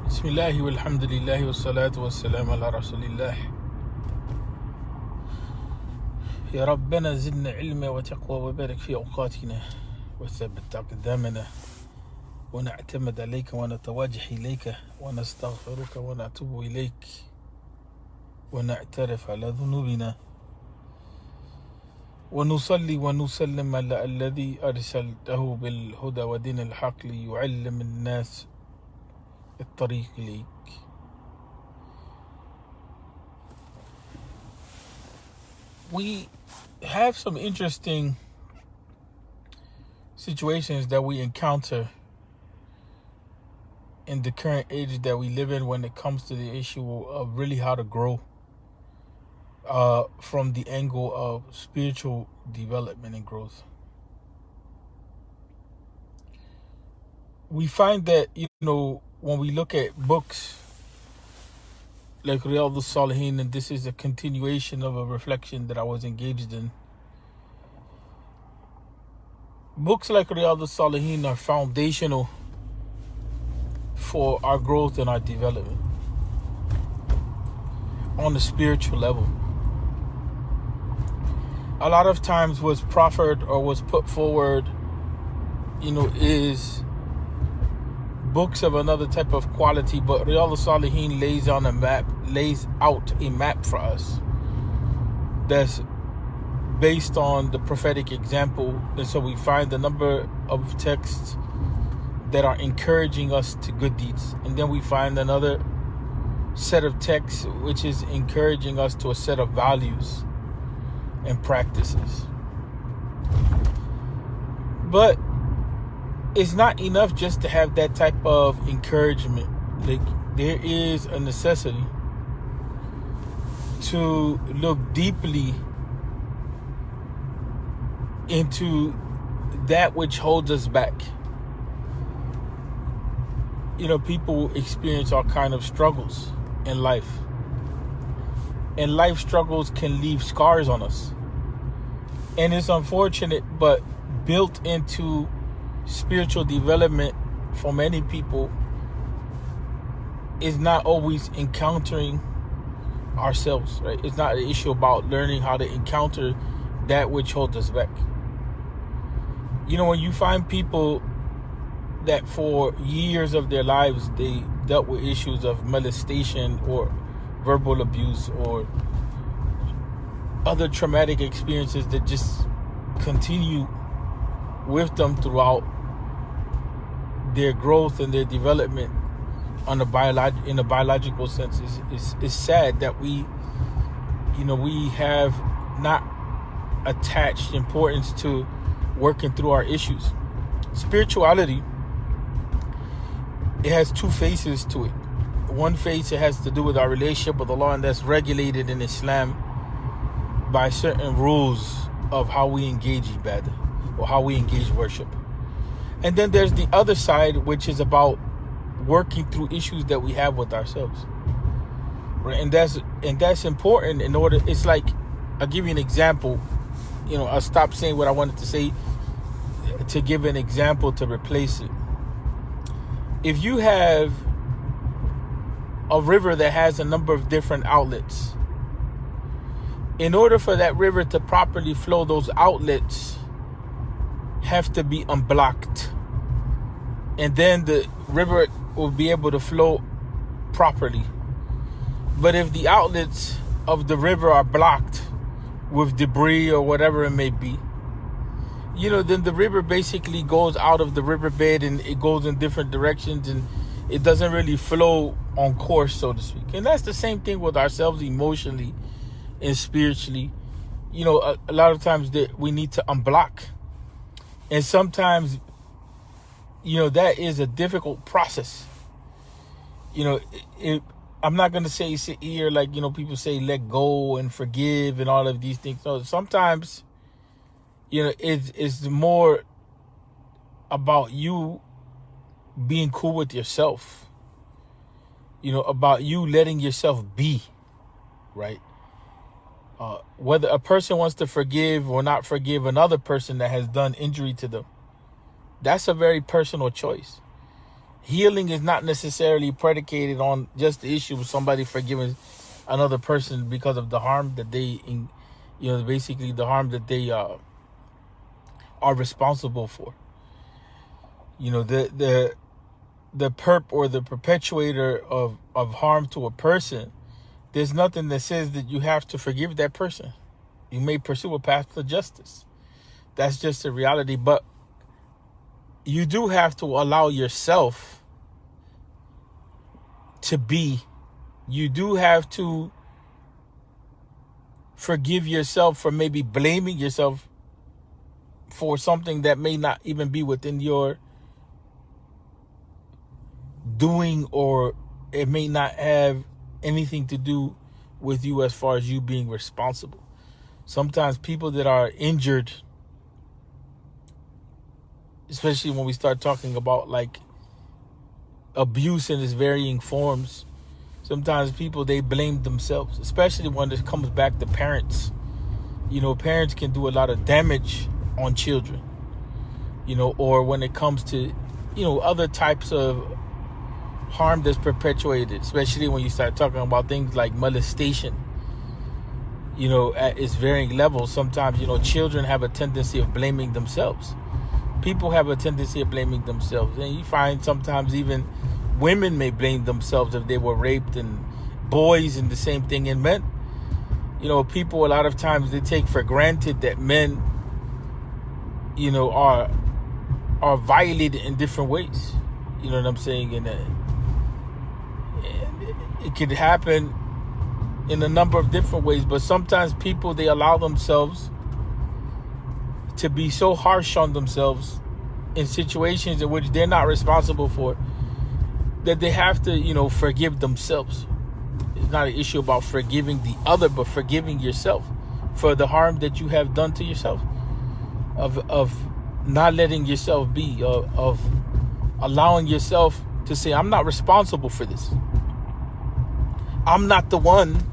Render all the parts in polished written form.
بسم الله والحمد لله والصلاة والسلام على رسول الله. يا ربنا زدنا علما وتقوى وبارك في أوقاتنا وثبت أقدامنا ونعتمد عليك ونتواجه إليك ونستغفرك ونتوب إليك ونعترف على ذنوبنا ونصلي ونسلم على الذي أرسلته بالهدى ودين الحق ليعلم الناس الطريق إليك. We have some interesting situations that we encounter in the current age that we live in when it comes to the issue of really how to grow from the angle of spiritual development and growth. We find that, when we look at books like Rios, and this is a continuation of a reflection that I was engaged in. Books like Rios are foundational for our growth and our development on the spiritual level. A lot of times what's proffered or was put forward, is books of another type of quality, but Rios lays out a map for us that's based on the prophetic example. And so we find a number of texts that are encouraging us to good deeds. And then we find another set of texts which is encouraging us to a set of values and practices. But it's not enough just to have that type of encouragement. Like, there is a necessity to look deeply into that which holds us back. People experience all kind of struggles in life. And life struggles can leave scars on us. And it's unfortunate, but built into spiritual development for many people is not always encountering ourselves, right? It's not an issue about learning how to encounter that which holds us back. When you find people that for years of their lives they dealt with issues of molestation or verbal abuse or other traumatic experiences that just continue with them throughout their growth and their development in a biological sense, is sad that we have not attached importance to working through our issues. Spirituality, it has two faces to it. One face, it has to do with our relationship with Allah, and that's regulated in Islam by certain rules of how we engage ibadah or how we engage worship. And then there's the other side, which is about working through issues that we have with ourselves, right? And that's important. In order, it's like, I'll give you an example. I'll stop saying what I wanted to say to give an example to replace it. If you have a river that has a number of different outlets, in order for that river to properly flow, those outlets have to be unblocked, and then the river will be able to flow properly. But if the outlets of the river are blocked with debris or whatever it may be, then the river basically goes out of the riverbed and it goes in different directions and it doesn't really flow on course, so to speak. And that's the same thing with ourselves emotionally and spiritually. A lot of times that we need to unblock. And sometimes, that is a difficult process. I'm not going to say sit here like, people say let go and forgive and all of these things. No, sometimes, it's more about you being cool with yourself. About you letting yourself be, right? Whether a person wants to forgive or not forgive another person that has done injury to them, that's a very personal choice. Healing is not necessarily predicated on just the issue of somebody forgiving another person because of the harm that basically the harm that they are responsible for. The perp or the perpetuator of harm to a person, there's nothing that says that you have to forgive that person. You may pursue a path to justice. That's just the reality. But you do have to allow yourself to be. You do have to forgive yourself for maybe blaming yourself for something that may not even be within your doing, or it may not have anything to do with you as far as you being responsible. Sometimes people that are injured, especially when we start talking about like abuse in its varying forms, sometimes people, they blame themselves, especially when it comes back to parents. Parents can do a lot of damage on children, or when it comes to, other types of harm that's perpetuated, especially when you start talking about things like molestation, at its varying levels. Sometimes, children have a tendency of blaming themselves. People have a tendency of blaming themselves. And you find sometimes even women may blame themselves if they were raped, and boys, and the same thing in men. People, a lot of times, they take for granted that men, are violated in different ways. You know what I'm saying? And it could happen in a number of different ways, but sometimes people, they allow themselves to be so harsh on themselves in situations in which they're not responsible for, that they have to, forgive themselves. It's not an issue about forgiving the other, but forgiving yourself for the harm that you have done to yourself, of not letting yourself be, of allowing yourself to say, I'm not responsible for this. I'm not the one,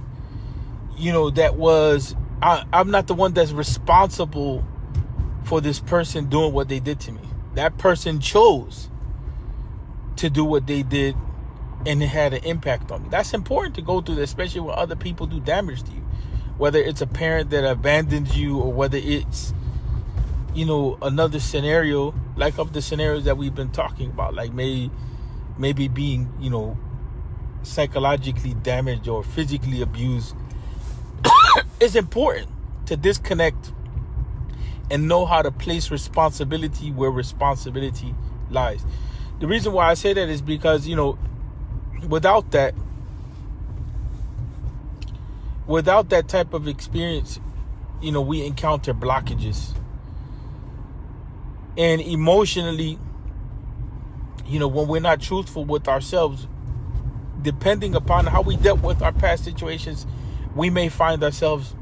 I'm not the one that's responsible for this person doing what they did to me. That person chose to do what they did, and it had an impact on me. That's important to go through, especially when other people do damage to you. Whether it's a parent that abandons you, or whether it's, another scenario, like of the scenarios that we've been talking about, like maybe being, psychologically damaged or physically abused. It's important to disconnect and know how to place responsibility where responsibility lies. The reason why I say that is because, without that type of experience, we encounter blockages. And emotionally, when we're not truthful with ourselves, depending upon how we dealt with our past situations, we may find ourselves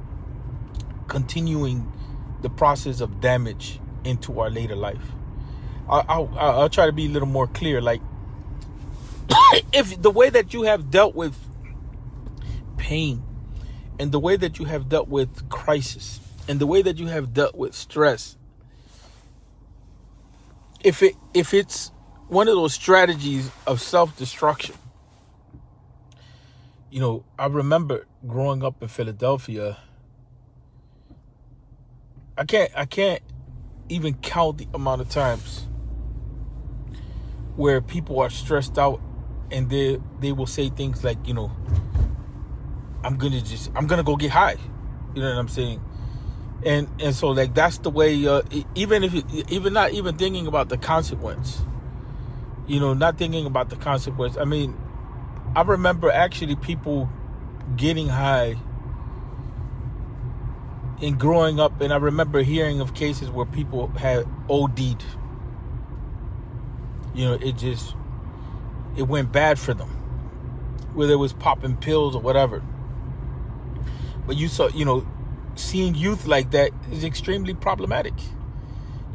continuing the process of damage into our later life. I'll try to be a little more clear. Like, if the way that you have dealt with pain, and the way that you have dealt with crisis, and the way that you have dealt with stress, if it's one of those strategies of self-destruction, I remember growing up in Philadelphia. I can't even count the amount of times where people are stressed out, and they will say things like, I'm gonna go get high. You know what I'm saying? And so, like, that's the way, even not even thinking about the consequence, not thinking about the consequence. I mean, I remember actually people getting high and growing up, and I remember hearing of cases where people had OD'd. It went bad for them, whether it was popping pills or whatever. But you saw, seeing youth like that is extremely problematic,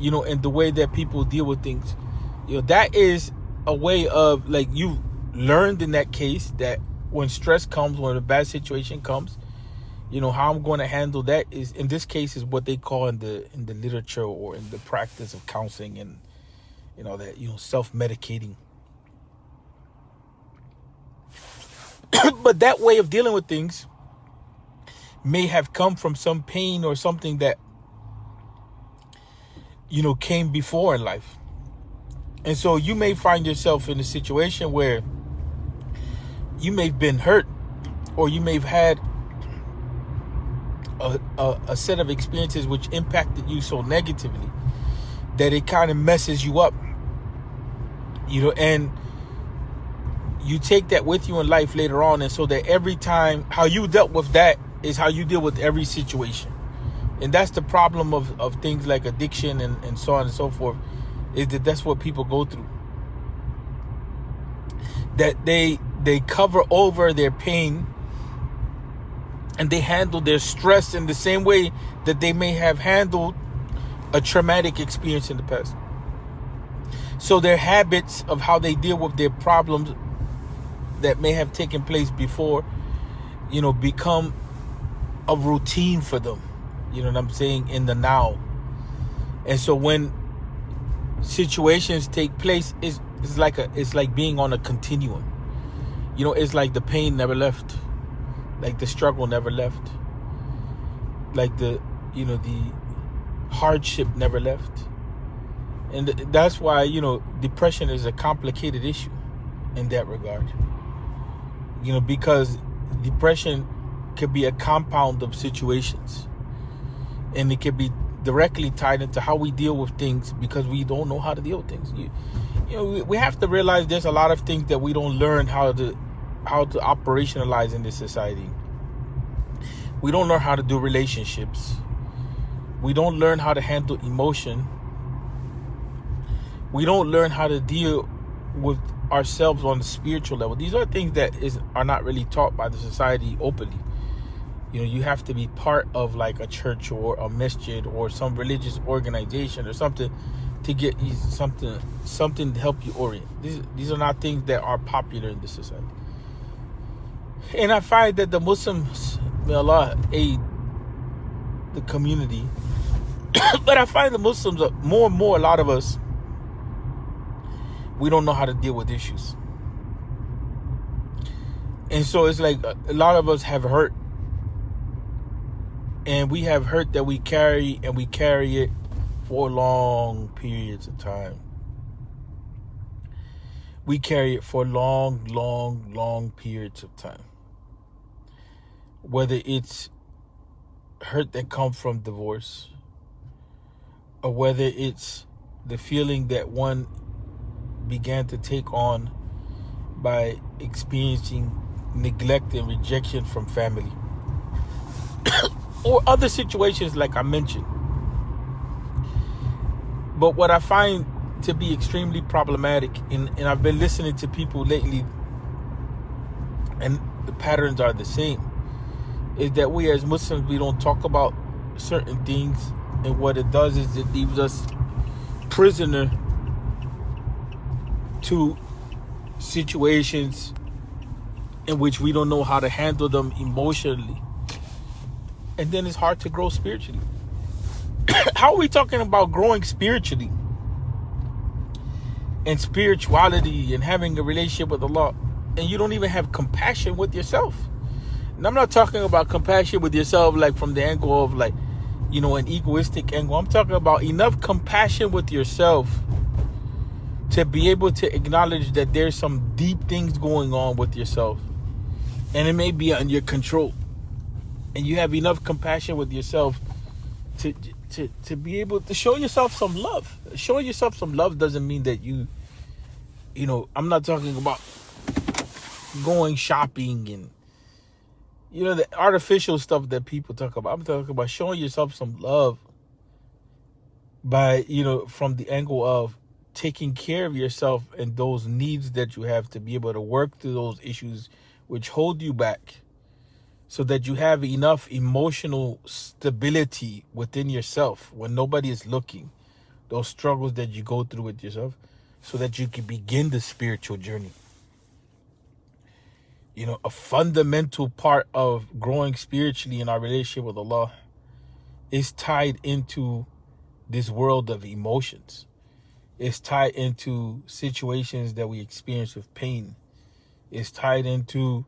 and the way that people deal with things. That is a way of, like, you learned in that case that when stress comes, when a bad situation comes, how I'm going to handle that is, in this case, is what they call in the literature or in the practice of counseling and that, self-medicating. But that way of dealing with things may have come from some pain or something that, came before in life. And so you may find yourself in a situation where you may have been hurt, or you may have had a set of experiences which impacted you so negatively that it kind of messes you up, and you take that with you in life later on. And so that every time how you dealt with that is how you deal with every situation. And that's the problem of things like addiction and so on and so forth, is that's what people go through. That they cover over their pain, and they handle their stress in the same way that they may have handled a traumatic experience in the past. So their habits of how they deal with their problems that may have taken place before, become a routine for them. You know what I'm saying? In the now. And so when situations take place, it's like being on a continuum. It's like the pain never left, like the struggle never left, like the hardship never left. And that's why depression is a complicated issue in that regard. Because depression could be a compound of situations, and it could be directly tied into how we deal with things, because we don't know how to deal with things. We have to realize there's a lot of things that we don't learn how to operationalize in this society. We don't learn how to do relationships. We don't learn how to handle emotion. We don't learn how to deal with ourselves on the spiritual level. These are things that are not really taught by the society openly. You have to be part of like a church or a masjid or some religious organization or something to get something to help you orient. These are not things that are popular in this society. And I find that the Muslims, may Allah aid the community, but I find the Muslims, more and more, a lot of us, we don't know how to deal with issues. And so it's like a lot of us have hurt, and we have hurt that we carry, and we carry it for long periods of time. We carry it for long periods of time. Whether it's hurt that comes from divorce, or whether it's the feeling that one began to take on by experiencing neglect and rejection from family, or other situations like I mentioned. But what I find to be extremely problematic, and I've been listening to people lately, and the patterns are the same, is that we as Muslims, we don't talk about certain things, and what it does is it leaves us prisoner to situations in which we don't know how to handle them emotionally. And then it's hard to grow spiritually. How are we talking about growing spiritually and spirituality and having a relationship with Allah, and you don't even have compassion with yourself? And I'm not talking about compassion with yourself like from the angle of like, an egoistic angle. I'm talking about enough compassion with yourself to be able to acknowledge that there's some deep things going on with yourself, and it may be under your control. And you have enough compassion with yourself to be able to show yourself some love. Showing yourself some love doesn't mean that I'm not talking about going shopping and, the artificial stuff that people talk about. I'm talking about showing yourself some love by, from the angle of taking care of yourself and those needs that you have to be able to work through those issues which hold you back, so that you have enough emotional stability within yourself when nobody is looking, those struggles that you go through with yourself, so that you can begin the spiritual journey. A fundamental part of growing spiritually in our relationship with Allah is tied into this world of emotions. It's tied into situations that we experience with pain. It's tied into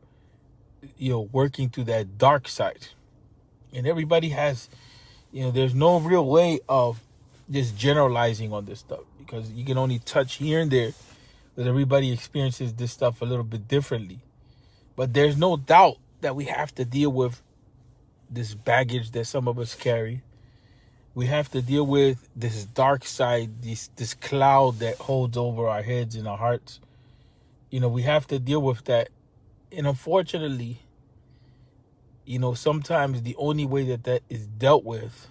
working through that dark side. And everybody has, there's no real way of just generalizing on this stuff, because you can only touch here and there, because everybody experiences this stuff a little bit differently. But there's no doubt that we have to deal with this baggage that some of us carry. We have to deal with this dark side, this cloud that holds over our heads and our hearts. We have to deal with that. And unfortunately, sometimes the only way that is dealt with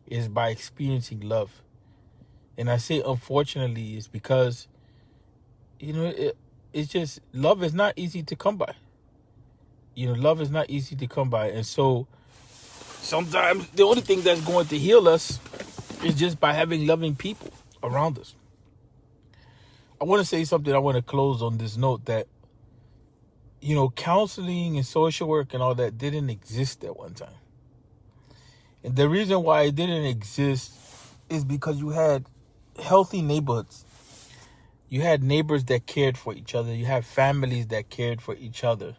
is by experiencing love. And I say unfortunately is because, it's just, love is not easy to come by. Love is not easy to come by. And so sometimes the only thing that's going to heal us is just by having loving people around us. I want to say something. I want to close on this note that, counseling and social work and all that didn't exist at one time. And the reason why it didn't exist is because you had healthy neighborhoods. You had neighbors that cared for each other. You had families that cared for each other.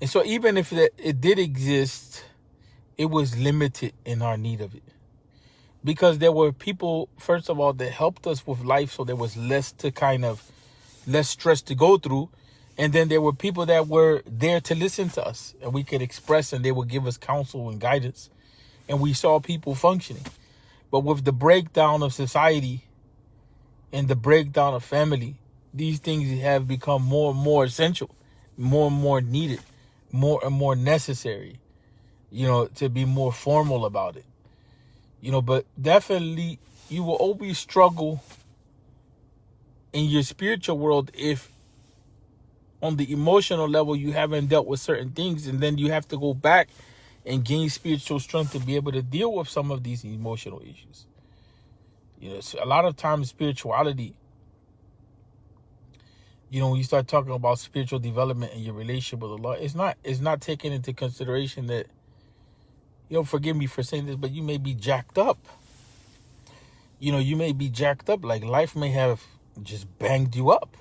And so even if it did exist, it was limited in our need of it. Because there were people, first of all, that helped us with life, so there was less stress to go through. And then there were people that were there to listen to us, and we could express, and they would give us counsel and guidance. And we saw people functioning. But with the breakdown of society and the breakdown of family, these things have become more and more essential, more and more needed, more and more necessary, to be more formal about it. But definitely you will always struggle in your spiritual world if on the emotional level you haven't dealt with certain things, and then you have to go back and gain spiritual strength to be able to deal with some of these emotional issues. So a lot of times spirituality, when you start talking about spiritual development and your relationship with Allah, it's not taking into consideration that, forgive me for saying this, but you may be jacked up. You may be jacked up, like life may have just banged you up.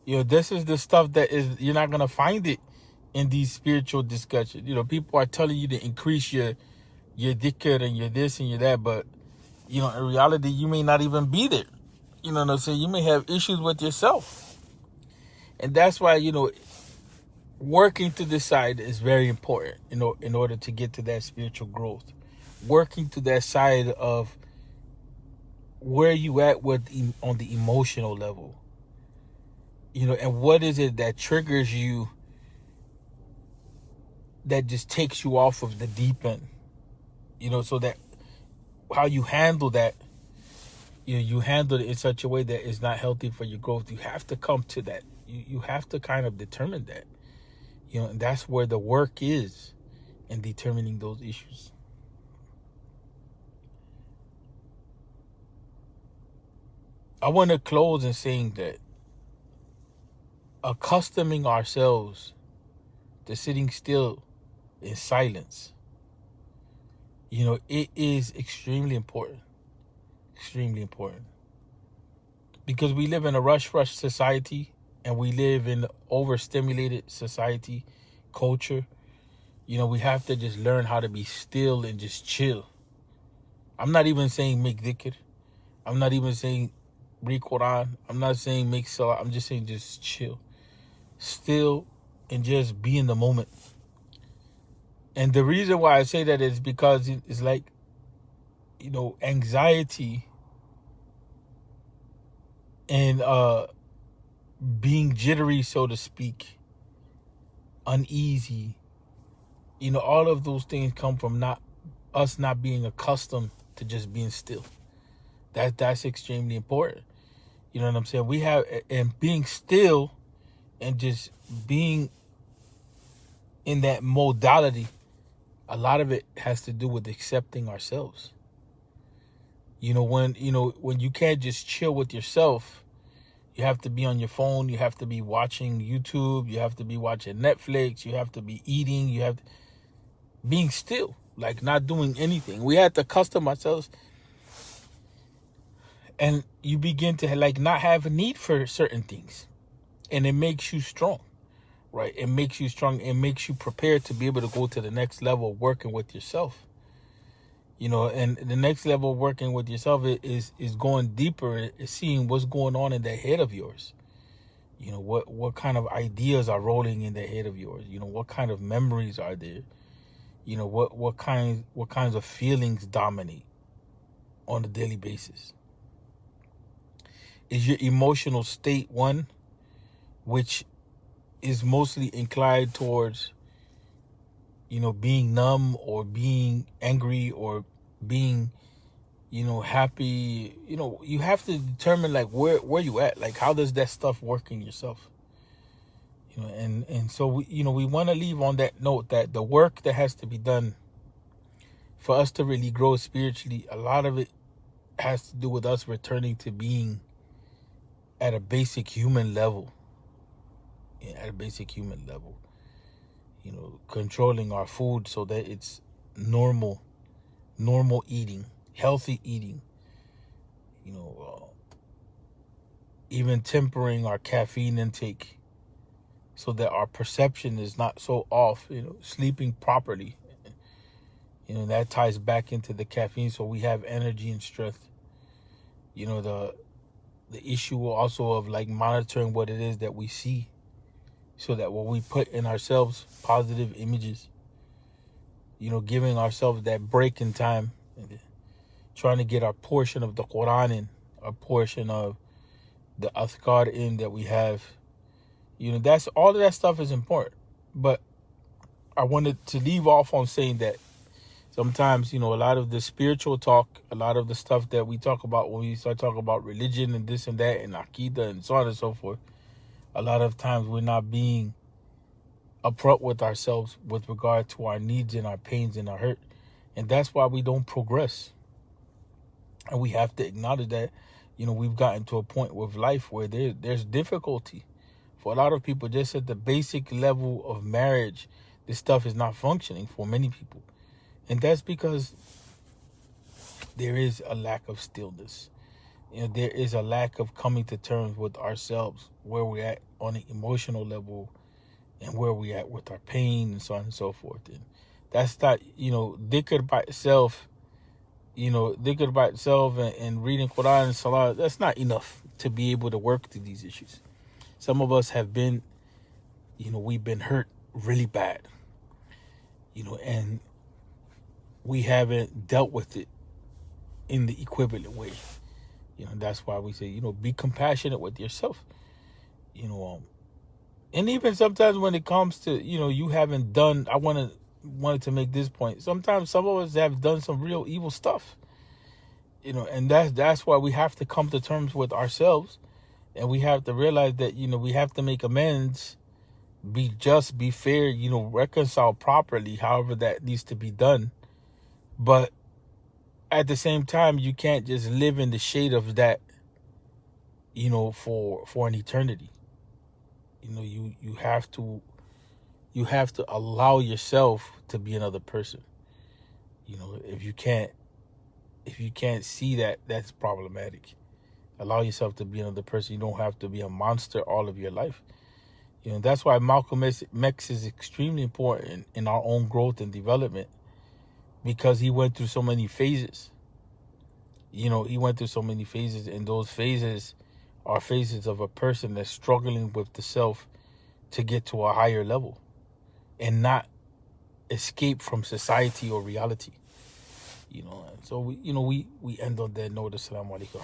This is the stuff that you're not going to find it in these spiritual discussions. People are telling you to increase your dhikr and your this and your that, but, in reality, you may not even be there. You know what I'm saying? You may have issues with yourself. And that's why, working to this side is very important, in order to get to that spiritual growth. Working to that side of where you at on the emotional level. And what is it that triggers you, that just takes you off of the deep end? So that how you handle that, you handle it in such a way that is not healthy for your growth. You have to come to that. You have to kind of determine that. And that's where the work is, in determining those issues. I want to close in saying that accustoming ourselves to sitting still in silence, it is extremely important. Extremely important. Because we live in a rush society, and we live in overstimulated society, culture. We have to just learn how to be still and just chill. I'm not even saying make dhikr. I'm not even saying read Quran. I'm not saying make salah. I'm just saying just chill. Still and just be in the moment. And the reason why I say that is because it's like, anxiety and being jittery, so to speak, uneasy, all of those things come from us not being accustomed to just being still. That's extremely important. You know what I'm saying? And being still and just being in that modality, a lot of it has to do with accepting ourselves. When you can't just chill with yourself, you have to be on your phone. You have to be watching YouTube. You have to be watching Netflix. You have to be eating. Being still, like not doing anything. We have to accustom ourselves, and you begin to not have a need for certain things, and it makes you strong. right? It makes you strong. It makes you prepared to be able to go to the next level working with yourself. And the next level working with yourself is going deeper, is seeing what's going on in the head of yours. What kind of ideas are rolling in the head of yours. What kind of memories are there. What kinds of feelings dominate on a daily basis. Is your emotional state one which is mostly inclined towards being numb or being angry or being happy? You have to determine like where you at, like how does that stuff work in yourself. And so we want to leave on that note that the work that has to be done for us to really grow spiritually, a lot of it has to do with us returning to being at a basic human level. At a basic human level. Controlling our food so that it's normal eating, healthy eating. Even tempering our caffeine intake so that our perception is not so off. Sleeping properly. That ties back into the caffeine, so we have energy and strength. The issue also of like monitoring what it is that we see, so that when we put in ourselves positive images, giving ourselves that break in time, trying to get our portion of the Quran in, our portion of the Azkar in that we have. That's all of that stuff is important. But I wanted to leave off on saying that sometimes, a lot of the spiritual talk, a lot of the stuff that we talk about when we start talking about religion and this and that and Aqidah and so on and so forth, a lot of times we're not being upfront with ourselves with regard to our needs and our pains and our hurt. And that's why we don't progress. And we have to acknowledge that, we've gotten to a point with life where there's difficulty. For a lot of people, just at the basic level of marriage, this stuff is not functioning for many people. And that's because there is a lack of stillness. There is a lack of coming to terms with ourselves, where we're at on an emotional level and where we're at with our pain and so on and so forth. And that's not, dhikr by itself, dhikr by itself and reading Quran and Salah, that's not enough to be able to work through these issues. Some of us have been, we've been hurt really bad, and we haven't dealt with it in the equivalent way. That's why we say, be compassionate with yourself. And even sometimes when it comes to, you haven't done, I wanted to make this point. Sometimes some of us have done some real evil stuff. And that's why we have to come to terms with ourselves. And we have to realize that, we have to make amends, be just, be fair, reconcile properly, however that needs to be done. But at the same time, you can't just live in the shade of that, for an eternity. You have to allow yourself to be another person. If you can't see that, that's problematic. Allow yourself to be another person. You don't have to be a monster all of your life. That's why Malcolm X is extremely important in our own growth and development, because he went through so many phases. He went through so many phases, and those phases are phases of a person that's struggling with the self to get to a higher level and not escape from society or reality. So we end on that note. Assalamu alaikum.